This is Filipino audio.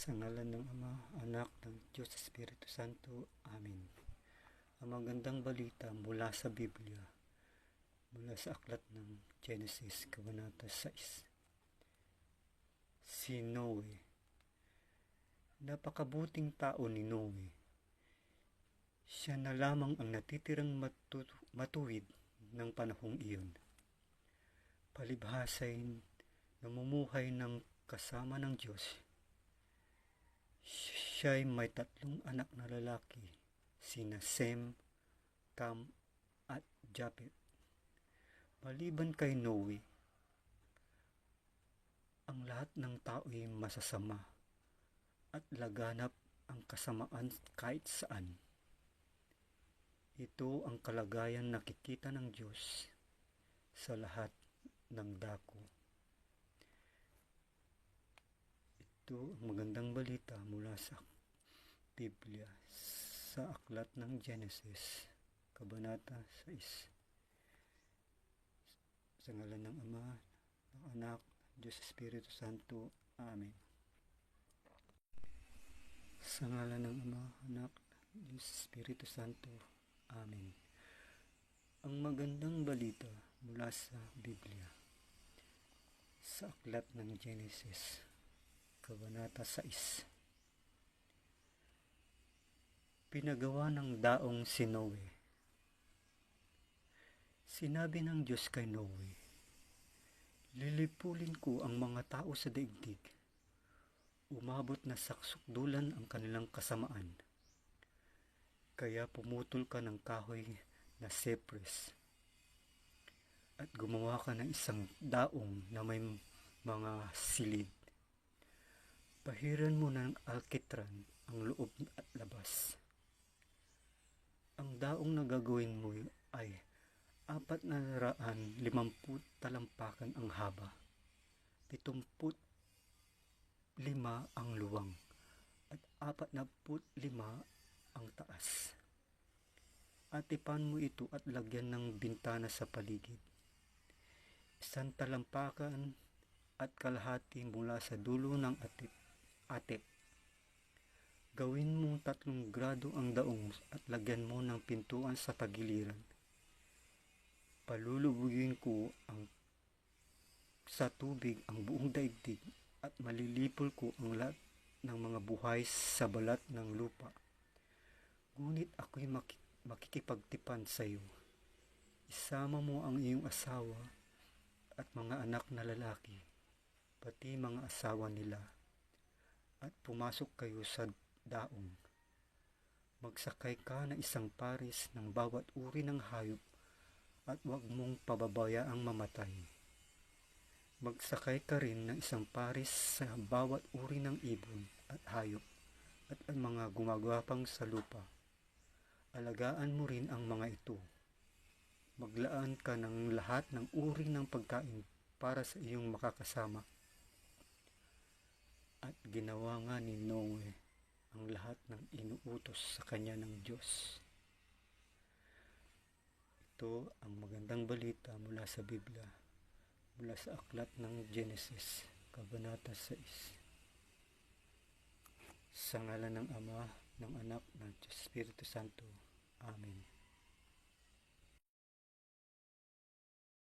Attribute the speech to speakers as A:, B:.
A: Sa ngalan ng Ama, Anak, ng Diyos Espiritu Santo. Amen. Ang magandang balita mula sa Biblia, mula sa aklat ng Genesis, Kabanata 6. Si Noe. Napakabuting tao ni Noe. Siya na lamang ang natitirang matuwid ng panahong iyon. Palibhasa'y namumuhay ng kasama ng Diyos. Siya'y may 3 anak na lalaki, sina Sem, Cam, at Japhet. Maliban kay Noe, ang lahat ng tao'y masasama at laganap ang kasamaan kahit saan. Ito ang kalagayan nakikita ng Diyos sa lahat ng dako. Ito ang magandang balita mula sa Biblia sa aklat ng Genesis, Kabanata 6. Sa ngalan ng Ama, ng Anak, Diyos Espiritu Santo. Amen. Sa ngalan ng Ama, Anak, Diyos Espiritu Santo. Amen. Ang magandang balita mula sa Biblia sa aklat ng Genesis, Kabanata 6. Pinagawa ng daong si Noe. Sinabi ng Diyos kay Noe, lilipulin ko ang mga tao sa daigdig. Umabot na sa kasukdulan ang kanilang kasamaan. Kaya pumutol ka ng kahoy na cypress at gumawa ka ng isang daong na may mga silid. Pahiran mo ng alkitran ang loob at labas. Ang daong na gagawin mo ay 450 talampakan ang haba, 75 ang luwang, at 45 ang taas. Atipan mo ito at lagyan ng bintana sa paligid. 1 talampakan at kalahati mula sa dulo ng atip. Gawin mong 3 grado ang daong at lagyan mo ng pintuan sa tagiliran. Palulubugin ko sa tubig ang buong daigdig at malilipol ko ang lahat ng mga buhay sa balat ng lupa. Ngunit ako'y makikipagtipan sa iyo. Isama mo ang iyong asawa at mga anak na lalaki, pati mga asawa nila, at pumasok kayo sa daong. Magsakay ka ng 1 pares ng bawat uri ng hayop at huwag mong pababayaang mamatay. Magsakay ka rin ng 1 pares sa bawat uri ng ibon at hayop at ang mga gumagapang sa lupa. Alagaan mo rin ang mga ito. Maglaan ka ng lahat ng uri ng pagkain para sa iyong makakasama. At ginawa nga ni Noe ang lahat ng inuutos sa kanya ng Diyos. Ito ang magandang balita mula sa Biblia, mula sa aklat ng Genesis, Kabanata 6. Sa ngalan ng Ama, ng Anak, ng Diyos Espiritu Santo. Amen.